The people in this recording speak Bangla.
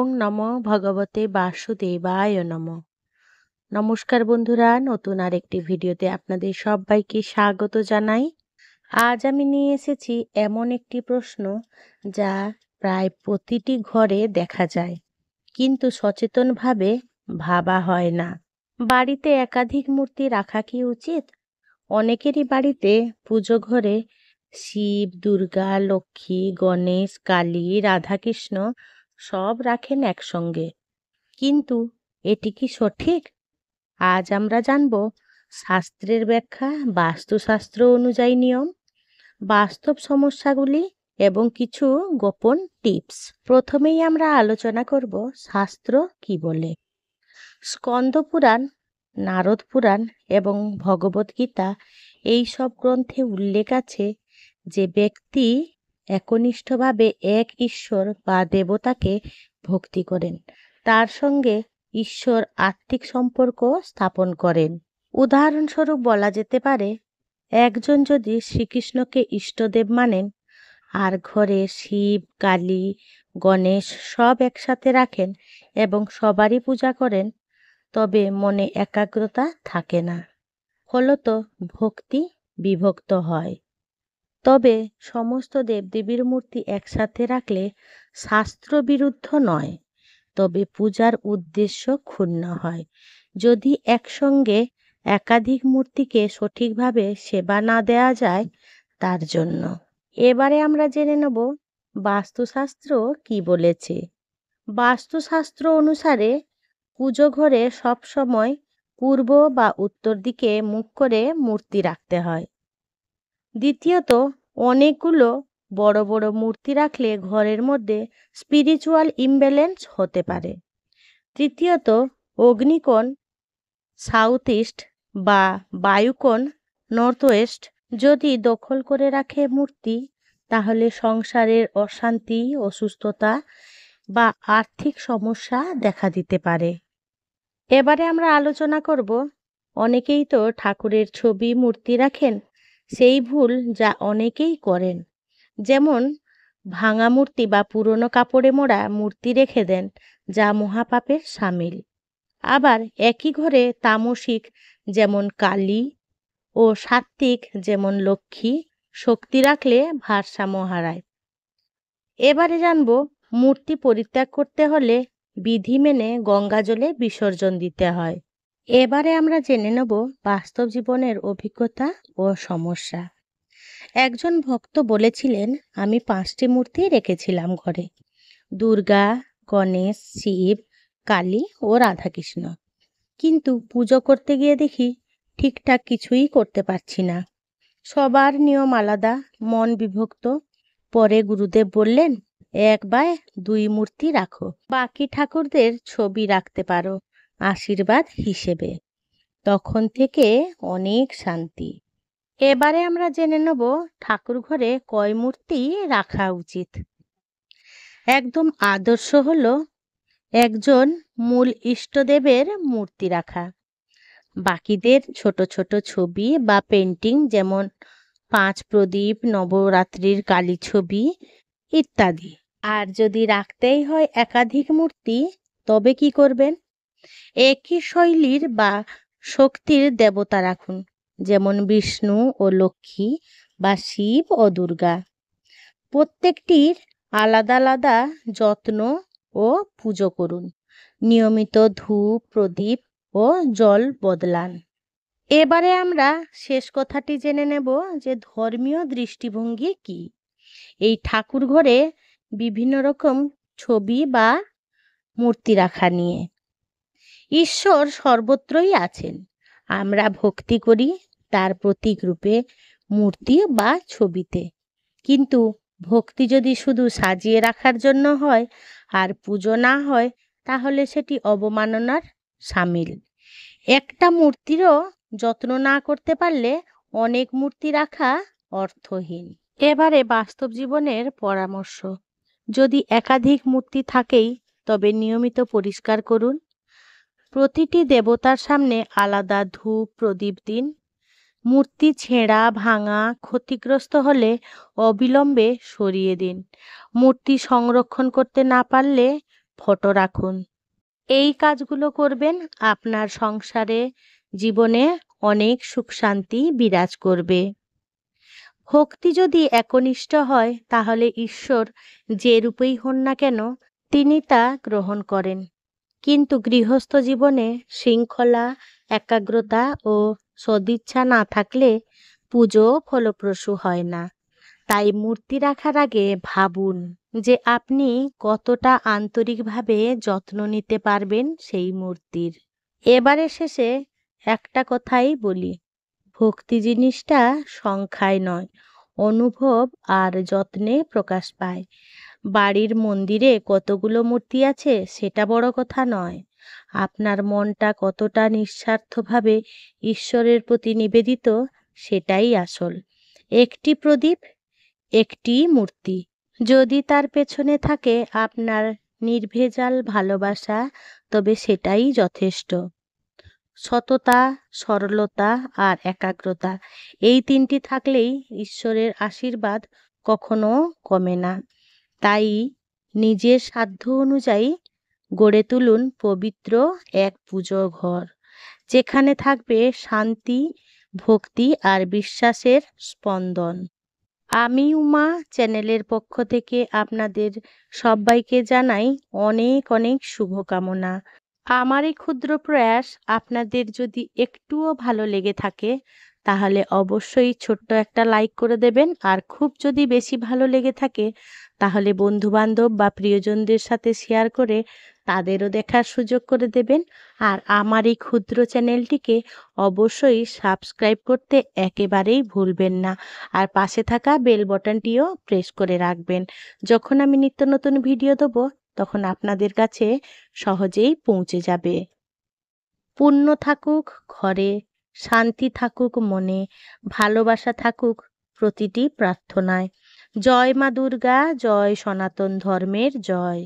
ওং নমো ভগবতে বাসুদেবায় নমঃ। নমস্কার বন্ধুরা, নতুন আরেকটি ভিডিওতে আপনাদের সবাইকে স্বাগত জানাই। আজ আমি নিয়ে এসেছি এমন একটি প্রশ্ন যা প্রায় প্রতিটি ঘরে দেখা যায়, কিন্তু সচেতনভাবে ভাবা হয় না। বাড়িতে একাধিক মূর্তি রাখা কি উচিত? অনেকেরই বাড়িতে পুজো ঘরে শিব, দুর্গা, লক্ষ্মী, গণেশ, কালী, রাধাকৃষ্ণ সব রাখেন একসঙ্গে, কিন্তু এটি কি সঠিক? আজ আমরা জানব শাস্ত্রের ব্যাখ্যা, বাস্তুশাস্ত্র অনুযায়ী নিয়ম, বাস্তব সমস্যাগুলি এবং কিছু গোপন টিপস। প্রথমেই আমরা আলোচনা করব শাস্ত্র কি বলে। স্কন্দ পুরাণ, নারদ পুরাণ এবং ভগবদ্গীতা এই সব গ্রন্থে উল্লেখ আছে যে ব্যক্তি একনিষ্ঠভাবে এক ঈশ্বর বা দেবতাকে ভক্তি করেন, তার সঙ্গে ঈশ্বর আত্মিক সম্পর্ক স্থাপন করেন। উদাহরণস্বরূপ বলা যেতে পারে, একজন যদি শ্রীকৃষ্ণকে ইষ্টদেব মানেন আর ঘরে শিব, কালী, গণেশ সব একসাথে রাখেন এবং সবারই পূজা করেন, তবে মনে একাগ্রতা থাকে না, ফলত ভক্তি বিভক্ত হয়। তবে সমস্ত দেবদেবীর মূর্তি একসাথে রাখলে শাস্ত্র বিরুদ্ধ নয়, তবে পূজার উদ্দেশ্য ক্ষুণ্ণ হয় যদি একসঙ্গে একাধিক মূর্তিকে সঠিকভাবে সেবা না দেওয়া যায় তার জন্য। এবারে আমরা জেনে নেব বাস্তুশাস্ত্র কি বলেছে। বাস্তুশাস্ত্র অনুসারে পুজো ঘরে সবসময় পূর্ব বা উত্তর দিকে মুখ করে মূর্তি রাখতে হয়। দ্বিতীয়ত, অনেকগুলো বড় বড় মূর্তি রাখলে ঘরের মধ্যে স্পিরিচুয়াল ইমব্যালেন্স হতে পারে। তৃতীয়ত, অগ্নিকোণ সাউথ ইস্ট বা বায়ুকোণ নর্থ ওয়েস্ট যদি দখল করে রাখে মূর্তি, তাহলে সংসারের অশান্তি, অসুস্থতা বা আর্থিক সমস্যা দেখা দিতে পারে। এবারে আমরা আলোচনা করব, অনেকেই তো ঠাকুরের ছবি, মূর্তি রাখেন, সেই ভুল যা অনেকেই করেন। যেমন ভাঙা মূর্তি বা পুরনো কাপড়ে মোড়া মূর্তি রেখে দেন, যা মহাপাপের সামিল। আবার একই ঘরে তামসিক যেমন কালী ও সাত্ত্বিক যেমন লক্ষ্মী শক্তি রাখলে ভারসাম্য হারায়। এবারে জানব, মূর্তি পরিত্যাগ করতে হলে বিধি মেনে গঙ্গা জলে বিসর্জন দিতে হয়। এবারে আমরা জেনে নেব বাস্তব জীবনের অভিজ্ঞতা ও সমস্যা। একজন ভক্ত বলেছিলেন, আমি 5টি মূর্তি রেখেছিলাম ঘরে, দুর্গা, গণেশ, শিব, কালী ও রাধাকৃষ্ণ, কিন্তু পুজো করতে গিয়ে দেখি ঠিকঠাক কিছুই করতে পারছি না। সবার নিয়ম আলাদা, মন বিভক্ত। পরে গুরুদেব বললেন, 1 বা 2 মূর্তি রাখো, বাকি ঠাকুরদের ছবি রাখতে পারো আশীর্বাদ হিসেবে। তখন থেকে অনেক শান্তি। এবারে আমরা জেনে নেব ঠাকুর ঘরে কয় মূর্তি রাখা উচিত। একদম আদর্শ হলো একজন মূল ইষ্টদেবের মূর্তি রাখা, বাকিদের ছোট ছোট ছবি বা পেন্টিং, যেমন 5 প্রদীপ, নবরাত্রির কালী ছবি ইত্যাদি। আর যদি রাখতেই হয় একাধিক মূর্তি, তবে কি করবেন? একই শৈলীর বা শক্তির দেবতা রাখুন, যেমন বিষ্ণু ও লক্ষ্মী বা শিব ও দুর্গা। প্রত্যেকটির আলাদা আলাদা যত্ন ও পুজো করুন। নিয়মিত ধূপ, প্রদীপ ও জল বদলান। এবারে আমরা শেষ কথাটি জেনে নেব যে ধর্মীয় দৃষ্টিভঙ্গি কি এই ঠাকুর ঘরে বিভিন্ন রকম ছবি বা মূর্তি রাখা নিয়ে। ঈশ্বর সর্বত্রই আছেন, আমরা ভক্তি করি তার প্রতীক রূপে, মূর্তি বা ছবিতে। কিন্তু ভক্তি যদি শুধু সাজিয়ে রাখার জন্য হয় আর পুজো না হয়, তাহলে সেটি অবমাননার সামিল। একটা মূর্তিরও যত্ন না করতে পারলে অনেক মূর্তি রাখা অর্থহীন। এবারে বাস্তব জীবনের পরামর্শ। যদি একাধিক মূর্তি থাকেই, তবে নিয়মিত পরিষ্কার করুন। প্রতিটি দেবতার সামনে আলাদা ধূপ, প্রদীপ দিন। মূর্তি ছেঁড়া, ভাঙা, ক্ষতিগ্রস্ত হলে অবিলম্বে সরিয়ে দিন। মূর্তি সংরক্ষণ করতে না পারলে ফটো রাখুন। এই কাজগুলো করবেন, আপনার সংসারে জীবনে অনেক সুখ শান্তি বিরাজ করবে। ভক্তি যদি একনিষ্ঠ হয় তাহলে ঈশ্বর যে রূপেই হন না কেন তিনি তা গ্রহণ করেন। কিন্তু গৃহস্থ জীবনে শৃঙ্খলা, একাগ্রতা ও সদিচ্ছা না থাকলে পুজো ফলপ্রসূ হয় না। তাই মূর্তি রাখার আগে ভাবুন যে আপনি কতটা আন্তরিকভাবে যত্ন নিতে পারবেন সেই মূর্তির। এবারে শেষে একটা কথাই বলি, ভক্তি জিনিসটা সংখ্যায় নয়, অনুভব আর যত্নে প্রকাশ পায়। বাড়ির মন্দিরে কতগুলো মূর্তি আছে সেটা বড় কথা নয়, আপনার মনটা কতটা নিঃস্বার্থভাবে ঈশ্বরের প্রতি নিবেদিত সেটাই আসল। একটি প্রদীপ, একটি মূর্তি, যদি তার পেছনে থাকে আপনার নির্ভেজাল ভালোবাসা, তবে সেটাই যথেষ্ট। সততা, সরলতা আর একাগ্রতা, এই তিনটি থাকলেই ঈশ্বরের আশীর্বাদ কখনো কমে না। তাই নিজের সাধ্য অনুযায়ী গড়ে তুলুন পবিত্র এক পুজো ঘর, যেখানে থাকবে শান্তি, ভক্তি আর বিশ্বাসের স্পন্দন। আমি উমা চ্যানেলের পক্ষ থেকে আপনাদের সবাইকে জানাই অনেক অনেক শুভকামনা। আমার এই ক্ষুদ্র প্রয়াস আপনাদের যদি একটুও ভালো লেগে থাকে তাহলে অবশ্যই ছোট্ট একটা লাইক করে দেবেন, আর খুব যদি বেশি ভালো লেগে থাকে তাহলে বন্ধুবান্ধব বা প্রিয়জনদের সাথে শেয়ার করে তাদেরও দেখার সুযোগ করে দেবেন। আর আমার এই ক্ষুদ্র চ্যানেলটিকে অবশ্যই সাবস্ক্রাইব করতে একেবারেই ভুলবেন না, আর পাশে থাকা বেল বাটনটিও প্রেস করে রাখবেন। যখন আমি নিত্য নতুন ভিডিও দেবো তখন আপনাদের কাছে সহজেই পৌঁছে যাবে। পুণ্য থাকুক ঘরে, শান্তি থাকুক মনে, ভালোবাসা থাকুক প্রতিটি প্রার্থনায়। জয় মা দুর্গা, জয় সনাতন ধর্মের জয়।